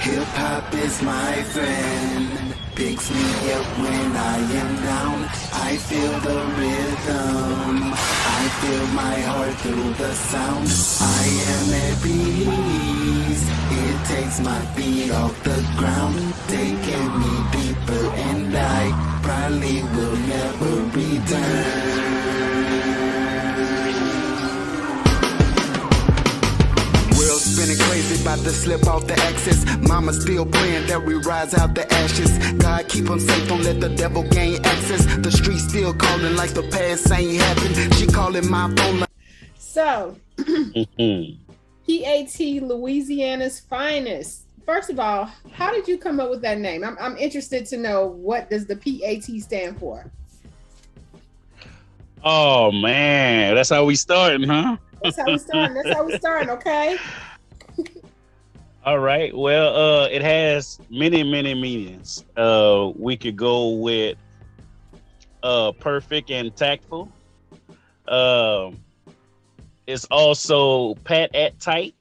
Hip hop is my friend, picks me up when I am down. I feel the rhythm, I feel my heart through the sound. I am at peace, it takes my feet off the ground, taking me deeper, and I probably will never return. World spinning crazy, about to slip off the axis. Mama still praying that we rise out the ashes. God keep them safe, don't let the devil gain access. The streets still calling like the past ain't happened. She calling my phone. So, PAT, Louisiana's finest. First of all, how did you come up with that name? I'm interested to know, what does the PAT stand for? Oh man, that's how we starting, huh? That's how we starting, okay? All right. Well, it has many meanings. We could go with perfect and tactful. It's also pat at tight.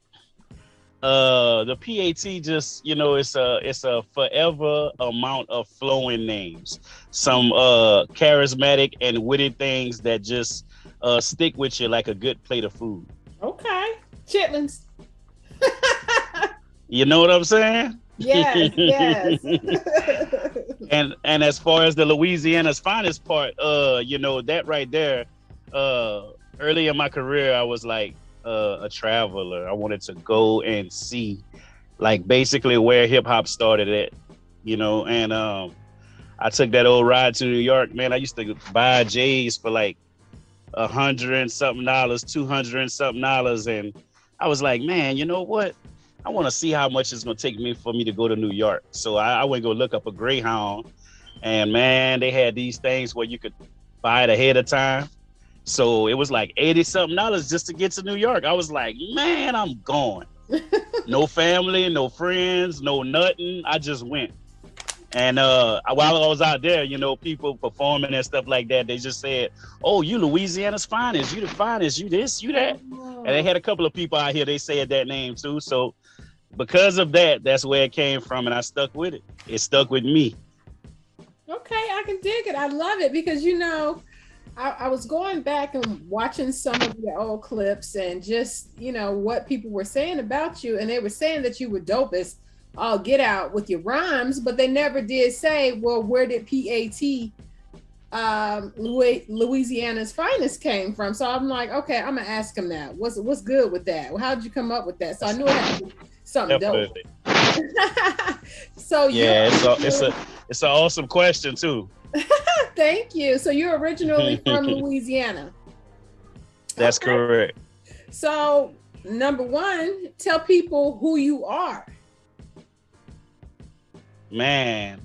The PAT just, it's a forever amount of flowing names. Some charismatic and witty things that just stick with you like a good plate of food. Okay. Chitlins. You know what I'm saying? Yes. And as far as the Louisiana's finest part, that right there, early in my career, I was like a traveler. I wanted to go and see, like, basically where hip hop started at, and I took that old ride to New York, man. I used to buy J's for like $100 and something, $200 and something, and I was like, man, you know what? I want to see how much it's gonna take me for me to go to New York. So I went to go look up a Greyhound, and man, they had these things where you could buy it ahead of time. So it was like $80 something just to get to New York. I was like, man, I'm going. No family, no friends, no nothing. I just went. And while I was out there, people performing and stuff like that, they just said, oh, you Louisiana's finest, you the finest, you this, you that. And they had a couple of people out here, they said that name too. So because of that, that's where it came from, and I stuck with it. It stuck with me. Okay, I can dig it. I love it because, I was going back and watching some of your old clips and just, what people were saying about you. And they were saying that you were dope as all get out with your rhymes, but they never did say, well, where did PAT, Louisiana's finest came from? So I'm like, okay, I'm gonna ask him that. What's good with that? Well, how did you come up with that? So I knew it had to be something Definitely. dope. So yeah, it's an awesome question too. Thank you. So you're originally from Louisiana. That's okay. Correct. So number one, tell people who you are. Man.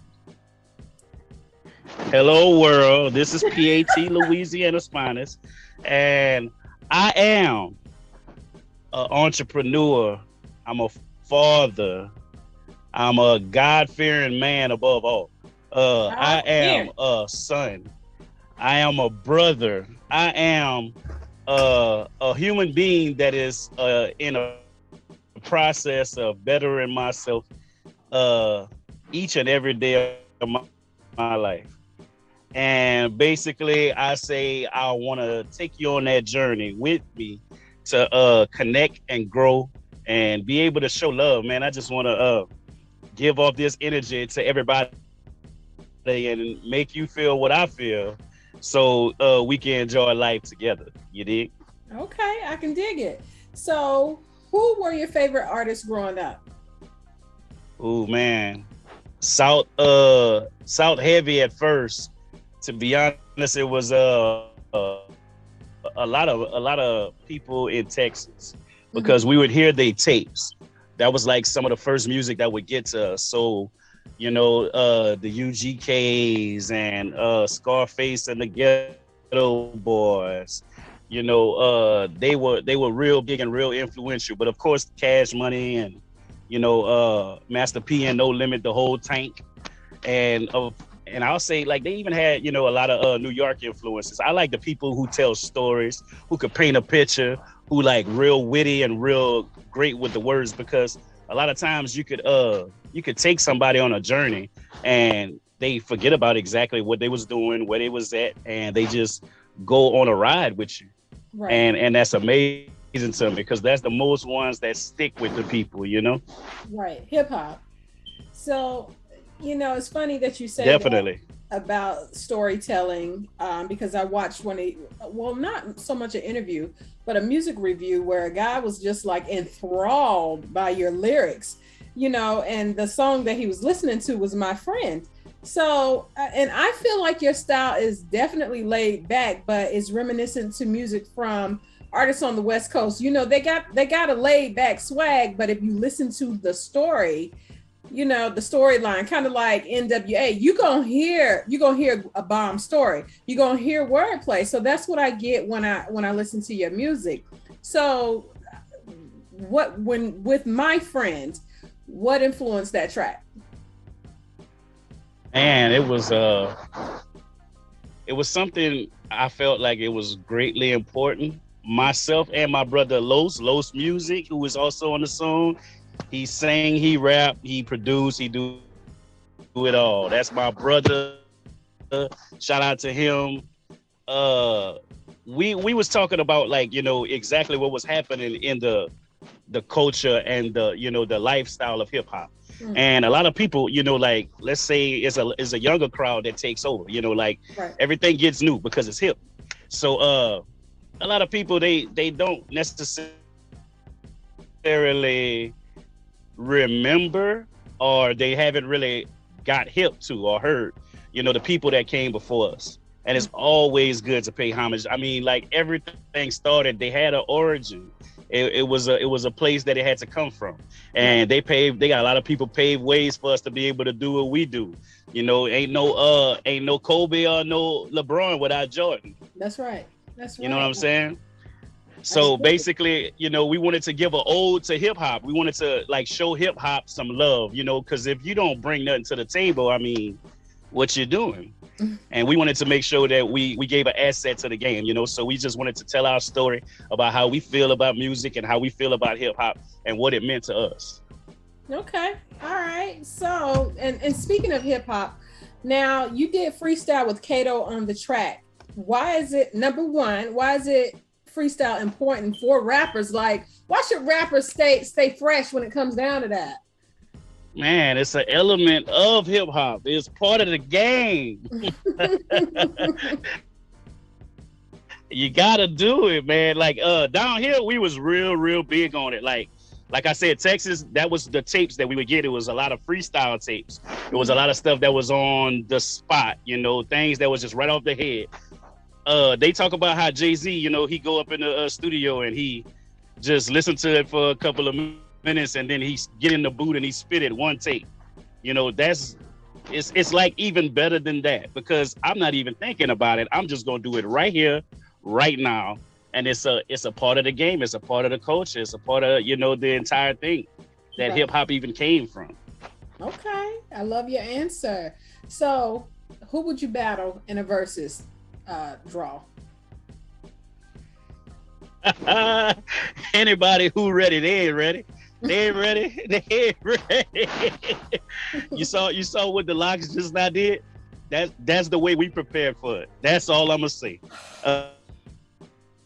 Hello world. This is PAT Louisiana's finest. And I am an entrepreneur. I'm a father. I'm a God-fearing man above all. I am a son. I am a brother. I am a human being that is in a process of bettering myself each and every day of my life. And basically, I say I want to take you on that journey with me to connect and grow and be able to show love, man. I just want to give off this energy to everybody and make you feel what I feel, so we can enjoy life together. You dig? Okay, I can dig it. So who were your favorite artists growing up? Oh man, South heavy at first. To be honest, it was a lot of people in Texas, because we would hear their tapes. That was like some of the first music that would get to us. So, the UGKs and Scarface and the Ghetto Boys, they were real big and real influential. But of course, Cash Money and Master P and No Limit, the whole tank, and I'll say, like, they even had, a lot of New York influences. I like the people who tell stories, who could paint a picture, who like real witty and real great with the words, because a lot of times you could take somebody on a journey and they forget about exactly what they was doing, where they was at, and they just go on a ride with you. Right. And that's amazing to me, because that's the most ones that stick with the people, you know? Right. Hip hop. So, it's funny that you say Definitely. that about storytelling, because I watched not so much an interview, but a music review where a guy was just like enthralled by your lyrics, and the song that he was listening to was My Friend. So, and I feel like your style is definitely laid back, but it's reminiscent to music from artists on the West Coast. They got a laid back swag, but if you listen to the story, the storyline, kind of like NWA, you're gonna hear a bomb story. You're gonna hear wordplay. So that's what I get when I listen to your music. So with My Friend, what influenced that track? And it was something I felt like it was greatly important. Myself and my brother Los Music, who was also on the song, he sang, he rapped, he produced, he do it all. That's my brother. Shout out to him. We was talking about, like, exactly what was happening in the culture and the lifestyle of hip hop. Mm-hmm. And a lot of people, like, let's say it's a younger crowd that takes over, like right. Everything gets new because it's hip. So a lot of people, they don't necessarily remember, or they haven't really got hip to or heard, the people that came before us. And it's always good to pay homage. I mean, like, everything started, they had an origin. It was a place that it had to come from, and they got a lot of people paved ways for us to be able to do what we do. Ain't no Kobe or no LeBron without Jordan. That's right. You know what I'm saying? So basically, we wanted to give an ode to hip hop. We wanted to, like, show hip hop some love, because if you don't bring nothing to the table, I mean, what you doing? And we wanted to make sure that we gave an asset to the game, so we just wanted to tell our story about how we feel about music and how we feel about hip hop and what it meant to us. Okay. All right. So, and speaking of hip hop, now you did freestyle with Kato on the track. Why is it freestyle important for rappers? Like, why should rappers stay fresh when it comes down to that? Man, it's an element of hip hop. It's part of the game. You gotta do it, man. Like, down here, we was real big on it. Like I said, Texas, that was the tapes that we would get. It was a lot of freestyle tapes. It was a lot of stuff that was on the spot, things that was just right off the head. They talk about how Jay-Z, he go up in the studio and he just listen to it for a couple of minutes, and then he get in the booth and he spit it one take. It's like even better than that, because I'm not even thinking about it. I'm just gonna do it right here, right now. And it's a part of the game. It's a part of the culture. It's a part of, the entire thing that hip hop even came from. Okay, I love your answer. So, who would you battle in a versus draw? Anybody who ready, they ain't ready. They ain't ready. They ain't ready. You saw what the Locks just now did? That's the way we prepared for it. That's all I'm gonna say.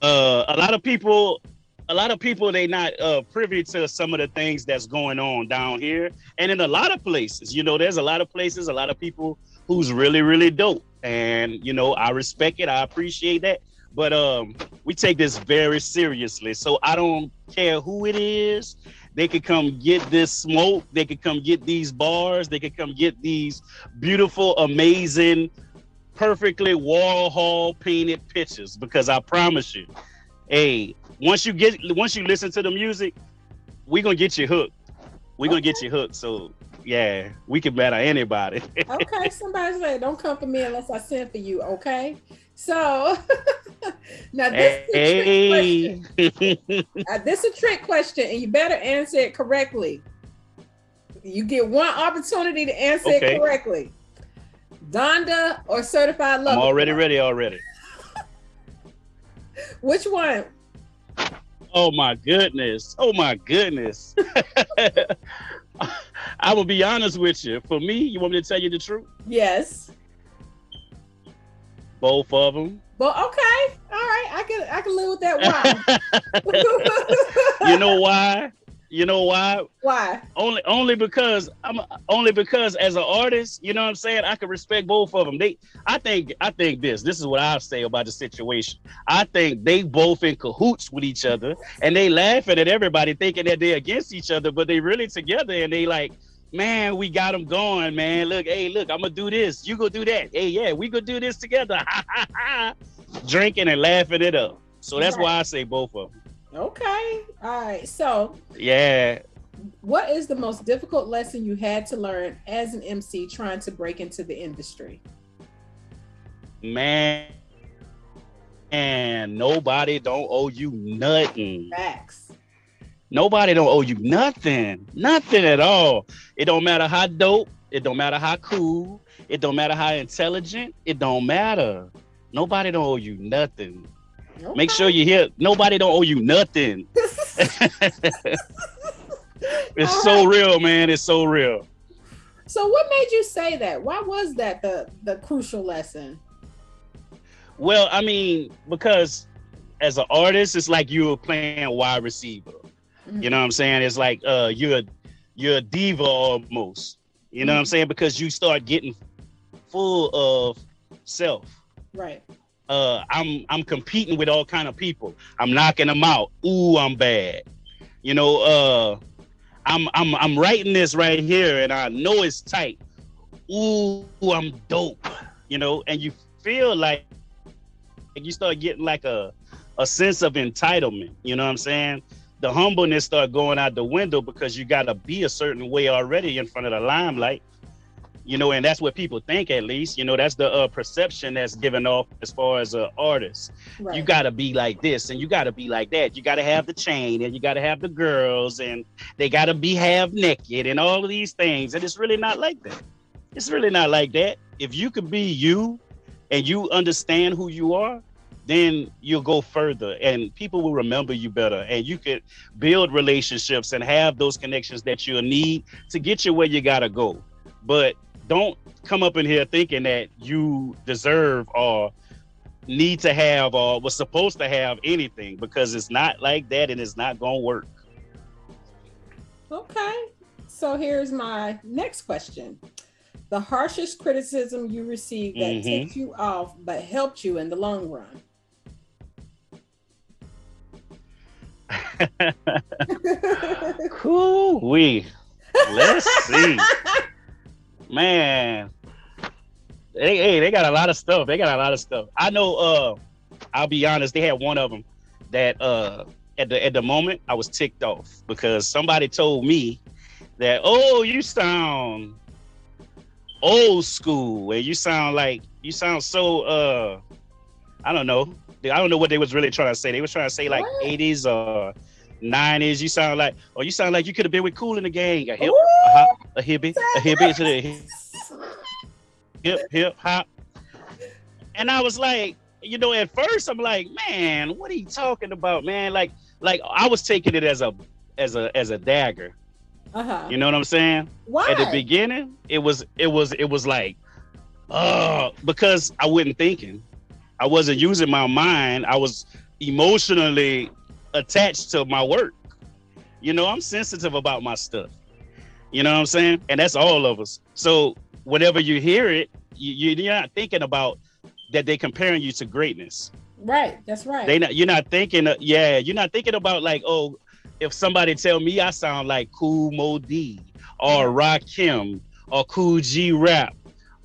A lot of people, they not privy to some of the things that's going on down here, and in a lot of places. There's a lot of places, a lot of people who's really dope, and I respect it. I appreciate that. But we take this very seriously. So I don't care who it is. They could come get this smoke. They could come get these bars. They could come get these beautiful, amazing, perfectly Warhol painted pictures. Because I promise you, hey, once you listen to the music, we're gonna get you hooked. We're gonna get you hooked. So yeah, we can battle anybody. Okay, somebody say, don't come for me unless I send for you. Okay. So now this is a trick question. This is a trick question, and you better answer it correctly. You get one opportunity to answer it correctly. Donda or Certified Lover? I'm already ready already. Which one? Oh my goodness. Oh my goodness. I will be honest with you. For me, you want me to tell you the truth? Yes. Both of them. But okay, all right, I can live with that. Why? You know why? You know why? Why? Only because as an artist, you know what I'm saying, I can respect both of them. I think this is what I say about the situation. I think they both in cahoots with each other, and they laughing at everybody thinking that they're against each other, but they really together, and they like, man, we got them going, man. Look, hey, look, I'm gonna do this, you go do that. Hey, yeah, we gonna do this together. Drinking and laughing it up. So that's why I say both of them. Okay. All right. So yeah. What is the most difficult lesson you had to learn as an MC trying to break into the industry? Man, nobody don't owe you nothing. Facts. Nobody don't owe you nothing. Nothing at all. It don't matter how dope. It don't matter how cool. It don't matter how intelligent. It don't matter. Nobody don't owe you nothing. Okay. Make sure you hear. Nobody don't owe you nothing. It's so real, man. It's so real. So what made you say that? Why was that the crucial lesson? Well, I mean, because as an artist, it's like you're playing wide receiver. Mm-hmm. You know what I'm saying? It's like you're a diva almost. You know what I'm saying? Because you start getting full of self. Right. I'm competing with all kind of people. I'm knocking them out. Ooh, I'm bad. You know, I'm writing this right here and I know it's tight. Ooh, I'm dope. You know, and you feel like you start getting like a sense of entitlement. You know what I'm saying? The humbleness start going out the window because you gotta be a certain way already in front of the limelight. You know, and that's what people think, at least. You know, that's the perception that's given off as far as an artist. Right. You got to be like this and you got to be like that. You got to have the chain and you got to have the girls and they got to be half naked and all of these things. And it's really not like that. It's really not like that. If you could be you and you understand who you are, then you'll go further and people will remember you better. And you could build relationships and have those connections that you'll need to get you where you got to go. But don't come up in here thinking that you deserve or need to have or was supposed to have anything, because it's not like that and it's not gonna work. Okay, so here's my next question. The harshest criticism you received that tipped you off but helped you in the long run. Cool. Let's see. Man, they got a lot of stuff. I know. I'll be honest. They had one of them that at the moment I was ticked off because somebody told me that, oh, you sound old school and you sound so I don't know what they was really trying to say. They was trying to say like 80s or 90s. You sound like you could have been with Kool in the Gang. A hippie to the hip hop. And I was like, you know, at first I'm like, man, what are you talking about, man? Like I was taking it as a dagger. You know what I'm saying? Why? At the beginning, it was like, because I wasn't thinking. I wasn't using my mind. I was emotionally attached to my work. You know, I'm sensitive about my stuff. You know what I'm saying? And that's all of us. So whenever you hear it, you're not thinking about that they comparing you to greatness. Right. That's right. You're not thinking about like, oh, if somebody tell me I sound like Kool Mo D or Rakim or Cool G Rap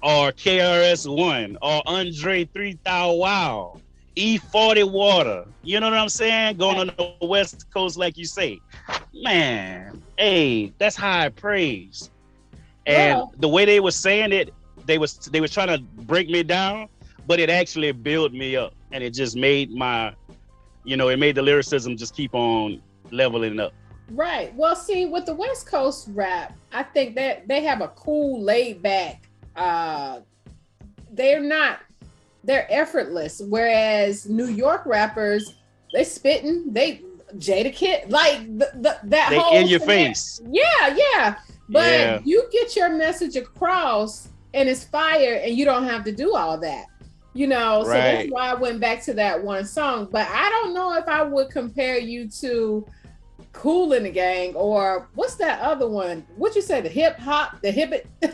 or KRS-One or Andre 3000 Wow, E40 Water, you know what I'm saying? Going on the West Coast, like you say, man, hey, that's high praise. And the way they were saying it, they was trying to break me down, but it actually built me up, and it just made it made the lyricism just keep on leveling up. Right. Well, see, with the West Coast rap, I think that they have a cool, laid back. They're effortless. Whereas New York rappers, they spitting, they Jada Kid, like that They whole in your face. Yeah. But Yeah. you get your message across and it's fire and you don't have to do all that. So that's Right. why I went back to that one song. But I don't know if I would compare you to Cool in the Gang or what's that other one? What you say? The hip hop, the hip it, what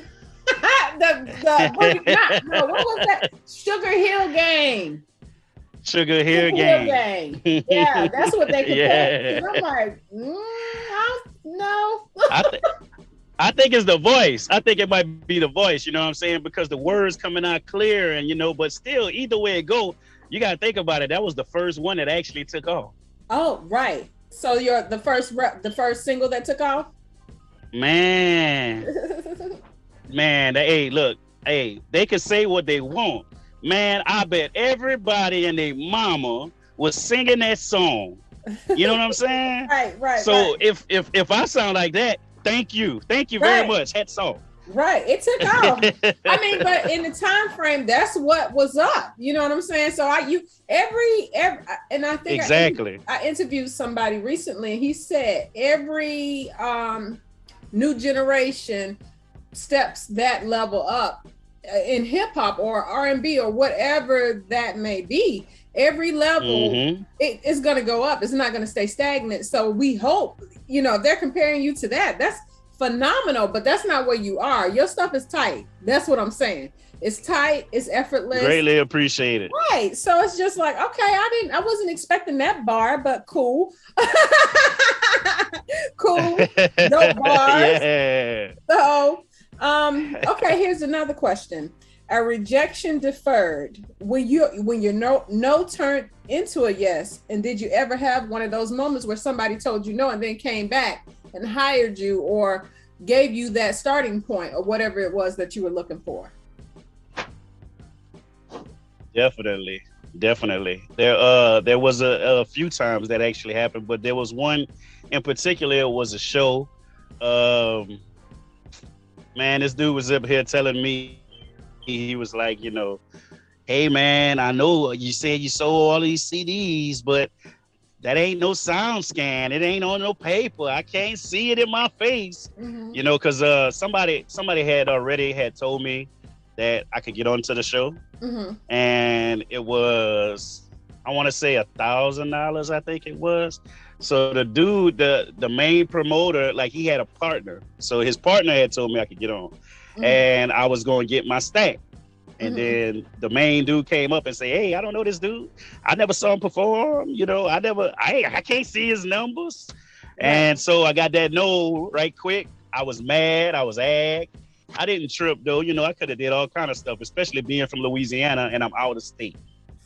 was that? Sugar Hill Gang. Sugar Hill Gang. Yeah, that's what they compare. Yeah. And I'm like, no. I think it's the voice. I think it might be the voice, you know what I'm saying? Because the words coming out clear and, but still, either way it go, you got to think about it. That was the first one that actually took off. Oh, right. So you're the first single that took off? Man, they could say what they want. Man, I bet everybody and their mama was singing that song. You know what I'm saying? Right. So if I sound like that, thank you very much. Hats off. Right, it took off. I mean, but in the time frame, that's what was up. You know what I'm saying? So every and I think exactly. I interviewed somebody recently, and he said every new generation steps that level up in hip hop or R&B or whatever that may be. Every level it is going to go up. It's not going to stay stagnant. So we hope, they're comparing you to that. That's phenomenal, but that's not where you are. Your stuff is tight. That's what I'm saying. It's tight. It's effortless. Greatly appreciated. Right. So it's just like, okay, I wasn't expecting that bar, but cool. Cool. No bars. Yeah. So, okay, here's another question. A rejection deferred, when your no turned into a yes, and did you ever have one of those moments where somebody told you no and then came back and hired you or gave you that starting point or whatever it was that you were looking for? Definitely. There was a few times that actually happened, but there was one in particular. It was a show. Man, this dude was up here telling me, he was like, hey man, I know you said you sold all these CDs, but that ain't no sound scan. It ain't on no paper. I can't see it in my face. Because somebody had already told me that I could get onto the show. And it was, I want to say $1,000, I think it was. So the dude, the main promoter, like he had a partner. So his partner had told me I could get on. And I was going to get my stack. And then the main dude came up and said, hey, I don't know this dude. I never saw him perform. I can't see his numbers. Right. And so I got that no right quick. I was mad. I was ag. I didn't trip though. I could have did all kind of stuff, especially being from Louisiana and I'm out of state.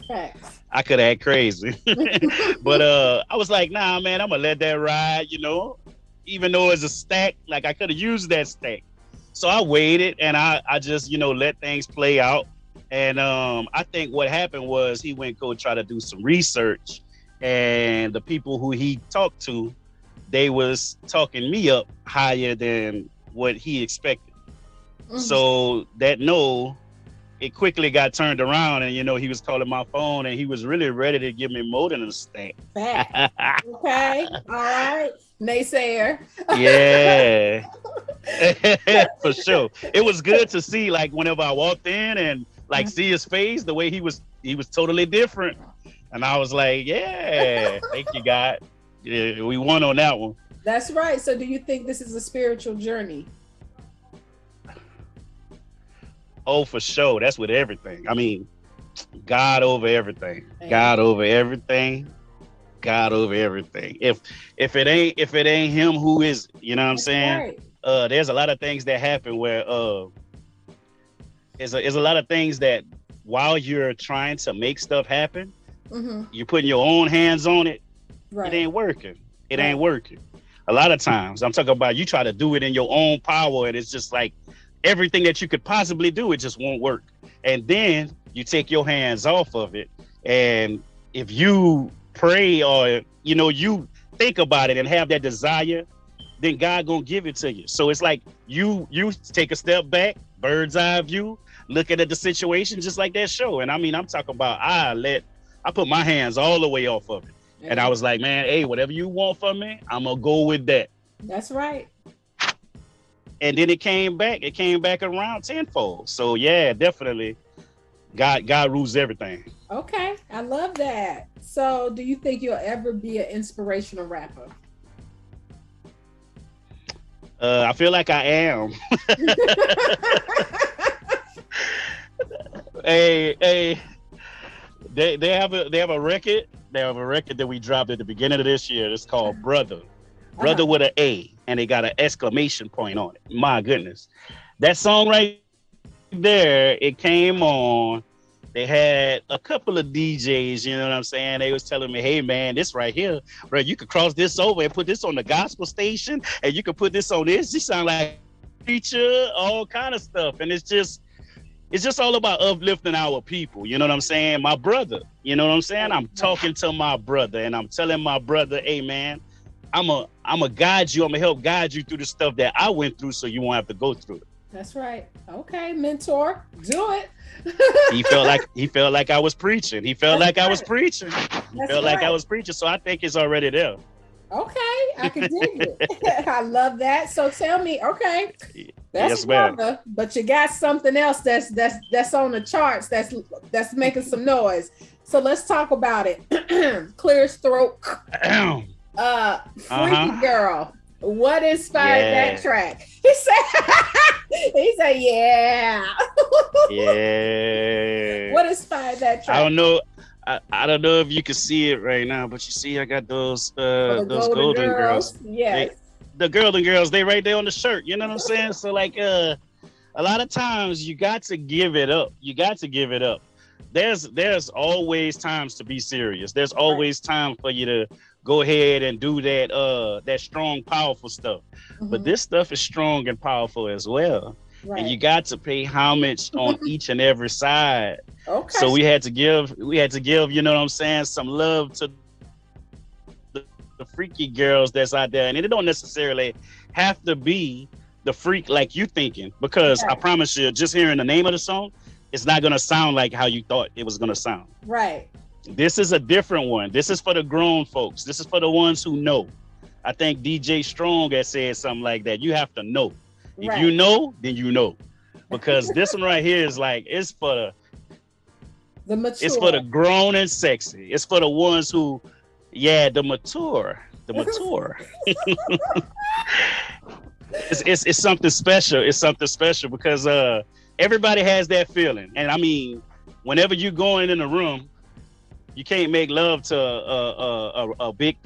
Facts. I could act crazy. But I was like, nah, man, I'm going to let that ride, even though it's a stack, like I could have used that stack. So I waited and I just, let things play out. And I think what happened was he went go try to do some research, and the people who he talked to, they was talking me up higher than what he expected. So that no, it quickly got turned around, and he was calling my phone and he was really ready to give me more than a stack. Okay. All right. Naysayer. Yeah. For sure. It was good to see, like, whenever I walked in and like see his face, the way he was totally different. And I was like, yeah, thank you, God. Yeah, we won on that one. That's right. So do you think this is a spiritual journey? Oh, for sure. That's with everything. I mean, God over everything. God over everything. God over everything. If it ain't him, who is it? You know what I'm saying? Right. There's a lot of things that happen where there's a lot of things that while you're trying to make stuff happen, you're putting your own hands on it. Right. It ain't working. It ain't working. A lot of times, I'm talking about you try to do it in your own power, and it's just like everything that you could possibly do, it just won't work. And then you take your hands off of it, and if you pray or you think about it and have that desire, then God gonna give it to you. So it's like you take a step back, bird's eye view, looking at the situation just like that show. And I mean, I'm talking about I put my hands all the way off of it. And I was like, man, hey, whatever you want from me, I'm gonna go with that. That's right. And then it came back around tenfold. So yeah, definitely God rules everything. Okay, I love that. So do you think you'll ever be an inspirational rapper? I feel like I am. Hey, they have a record. They have a record that we dropped at the beginning of this year. It's called Brother with an A, and they got an exclamation point on it. My goodness, that song right there, it came on. They had a couple of DJs, you know what I'm saying? They was telling me, hey man, this right here, bro, you could cross this over and put this on the gospel station, and you could put this on this. You sound like a preacher, all kind of stuff. And it's just all about uplifting our people. You know what I'm saying? My brother, you know what I'm saying? I'm talking to my brother, and I'm telling my brother, hey man, I'm a guide you. I'm gonna help guide you through the stuff that I went through, so you won't have to go through it. That's right. Okay, mentor, do it. He felt like I was preaching. He felt like I was preaching. So I think it's already there. Okay, I can dig it. I love that. So tell me, okay, that's yes, ma'am. Donda, but you got something else that's on the charts that's making some noise. So let's talk about it. Clear Throat. Freaky Girl. What inspired that track? He said, yeah. Yeah. What inspired that track? I don't know. I don't know if you can see it right now, but you see, I got those golden girls. Yes. The golden girls, they right there on the shirt. You know what I'm saying? So like, a lot of times you got to give it up. There's always times to be serious. There's always time for you to go ahead and do that strong, powerful stuff. Mm-hmm. But this stuff is strong and powerful as well. Right. And you got to pay homage on each and every side. Okay. So we had to give, you know what I'm saying, some love to the freaky girls that's out there. And it don't necessarily have to be the freak like you thinking, because I promise you, just hearing the name of the song, it's not gonna sound like how you thought it was gonna sound. Right. This is a different one. This is for the grown folks. This is for the ones who know. I think DJ Strong has said something like that. You have to know. If you know, then you know. Because this one right here is like, it's for the mature. It's for the grown and sexy. It's for the ones who, the mature. It's something special. It's something special because everybody has that feeling. And I mean, whenever you're going in a room, you can't make love to a big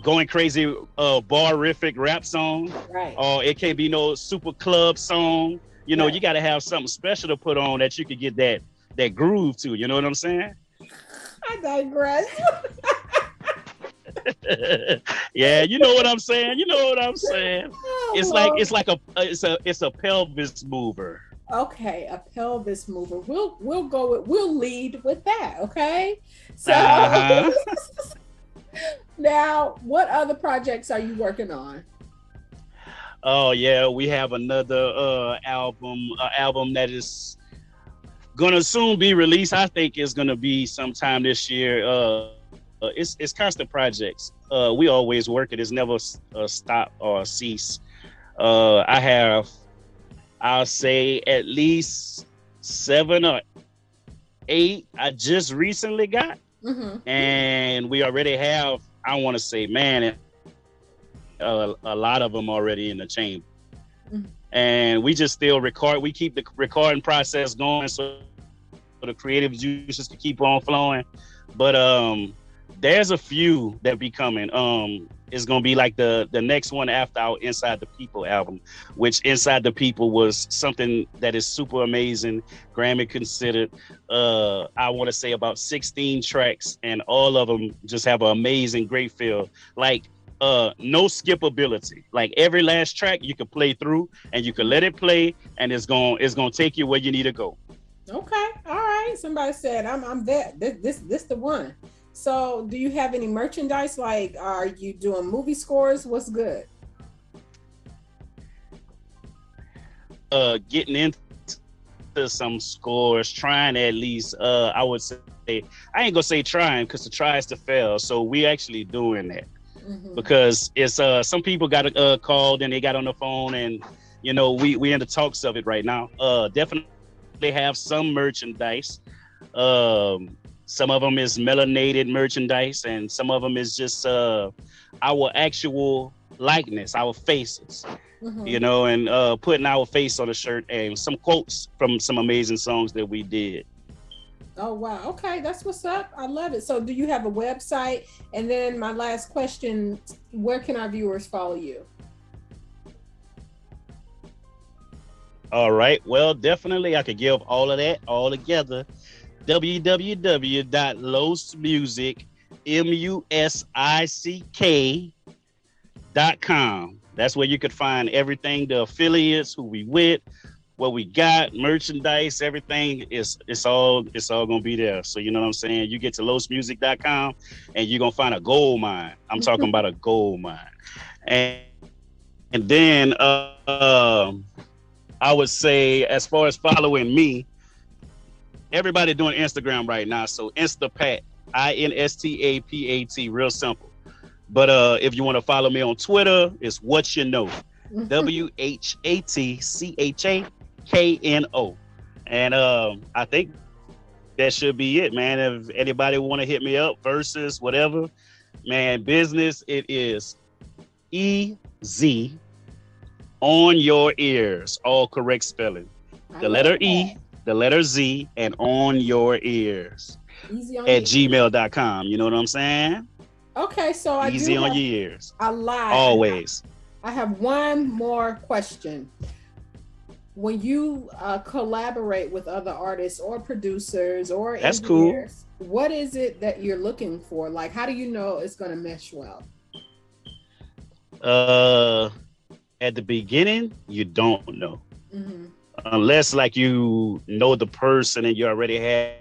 going crazy bar-rific rap song. Right. Or it can't be no super club song. You know, you got to have something special to put on that you could get that groove to. You know what I'm saying? I digress. Yeah, you know what I'm saying. Oh, it's a pelvis mover. Okay, a pelvis mover. We'll lead with that. Okay. So now, what other projects are you working on? Oh yeah, we have another album that is gonna soon be released. I think it's gonna be sometime this year. It's constant projects. We always work it. It's never a stop or a cease. I'll say at least 7 or 8 I just recently got. Mm-hmm. And we already have, I want to say, man, a lot of them already in the chamber. Mm-hmm. And we just still record. We keep the recording process going so the creative juices to keep on flowing. But there's a few that be coming. It's gonna be like the next one after our Inside the People album, which Inside the People was something that is super amazing, Grammy considered. I want to say about 16 tracks, and all of them just have an amazing, great feel. Like no skippability. Like every last track you can play through, and you can let it play, and it's gonna take you where you need to go. Okay, all right. Somebody said I'm there. This the one. So do you have any merchandise? Like, are you doing movie scores? What's good? Getting into some scores, trying at least, I would say I ain't gonna say trying because the try is to fail. So we actually doing that Mm-hmm. because it's some people got called and they got on the phone and we in the talks of it right now. Definitely have some merchandise. Some of them is melanated merchandise and some of them is just our actual likeness, our faces. Mm-hmm. And putting our face on a shirt and some quotes from some amazing songs that we did. Oh wow. Okay, that's what's up. I love it. So do you have a website? And then my last question, where can our viewers follow you? All right. Well, definitely I could give all of that all together. www.losmusic.com. That's where you could find everything, the affiliates, who we with, what we got, merchandise, everything it's all gonna be there. So you know what I'm saying? You get to losmusic.com and you're gonna find a gold mine. I'm talking about a gold mine. And then I would say as far as following me, everybody doing Instagram right now. So Instapat, INSTAPAT, real simple. But if you want to follow me on Twitter, it's What You Know, WHATCHAKNO. And I think that should be it, man. If anybody want to hit me up, versus whatever, man, business, it is EZ on your ears, all correct spelling. The letter E, the letter Z, and on your ears Easy on at gmail.com. You know what I'm saying? Okay, so I Easy do on have your ears. a lot. Always. I have one more question. When you collaborate with other artists or producers or That's cool. What is it that you're looking for? Like, how do you know it's going to mesh well? At the beginning, you don't know. Mm-hmm. Unless like you know the person and you already had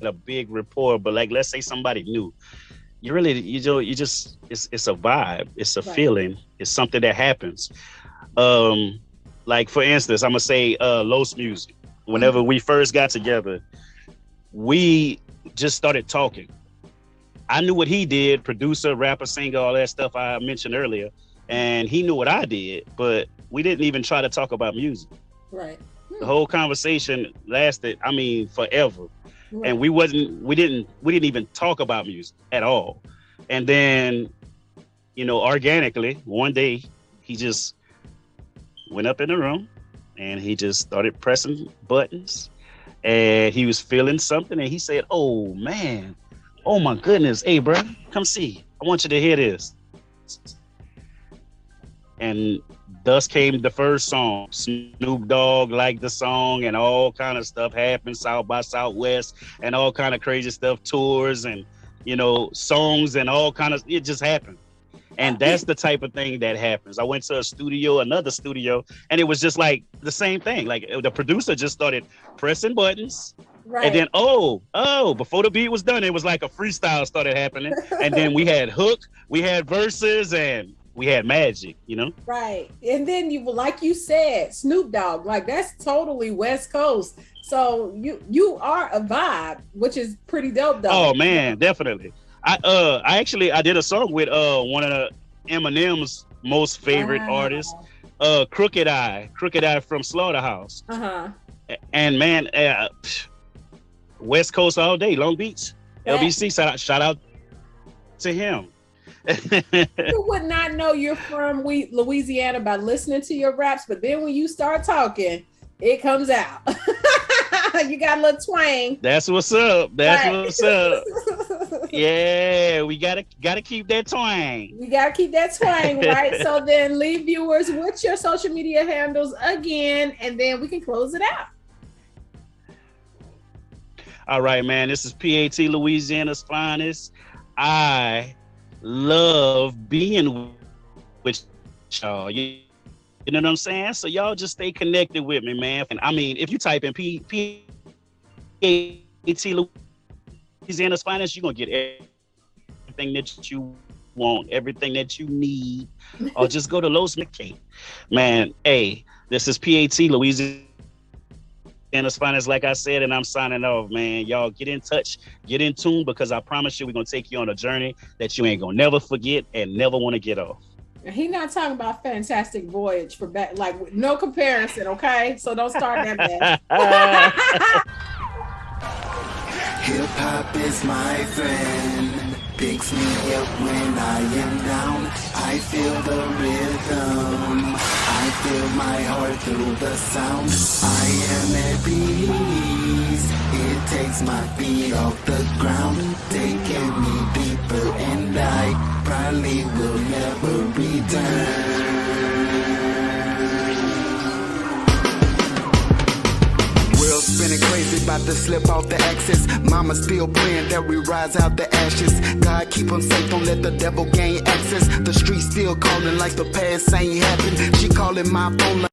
a big rapport. But like, let's say somebody new, you just it's a vibe, it's a feeling, it's something that happens. Like for instance, I'm gonna say Los Music. Whenever we first got together, we just started talking. I knew what he did, producer, rapper, singer, all that stuff I mentioned earlier, and he knew what I did, but we didn't even try to talk about music. Right. The whole conversation lasted, forever. Right. And we didn't even talk about music at all. And then, organically, one day he just went up in the room and he just started pressing buttons and he was feeling something and he said, "Oh man, oh my goodness, hey bro, come see. I want you to hear this." And thus came the first song. Snoop Dogg liked the song and all kind of stuff happened, South by Southwest and all kind of crazy stuff, tours and, songs and all kind of, it just happened. And that's the type of thing that happens. I went to another studio, and it was just like the same thing. Like the producer just started pressing buttons. Right. And then, before the beat was done, it was like a freestyle started happening. And then we had hook, we had verses, and we had magic, Right. And then like you said, Snoop Dogg, like that's totally West Coast. So you are a vibe, which is pretty dope though. Oh man, definitely. I did a song with one of Eminem's most favorite artists, Crooked Eye from Slaughterhouse. And man, West Coast all day, Long Beach, LBC. Shout out to him. You would not know you're from Louisiana by listening to your raps, but then when you start talking, it comes out. You got a little twang. That's what's up. What's up. Yeah, we gotta keep that twang. We gotta keep that twang, right? So then leave viewers with your social media handles again, and then we can close it out. All right, man. This is PAT, Louisiana's finest. I love being with y'all. You know what I'm saying? So y'all just stay connected with me, man. And if you type in PAT Louisiana's finest, you're gonna get everything that you want, everything that you need. Or just go to Los McKay. Man, hey, this is PAT Louisiana's Louisiana's finest, like I said, and I'm signing off, man. Y'all get in touch, get in tune, because I promise you we're gonna take you on a journey that you ain't gonna never forget and never want to get off. He not talking about Fantastic Voyage for back, like no comparison, okay? So don't start that bad. Hip hop is my friend, picks me up when I am down. I feel the rhythm, I feel my heart through the sound. I am at peace, it takes my feet off the ground, taking me deeper, and I probably will never return. World spinning crazy, about to slip off the axis. Mama still praying that we rise out the ashes. God keep them safe, don't let the devil gain access. The streets still calling like the past ain't happened. She calling my phone like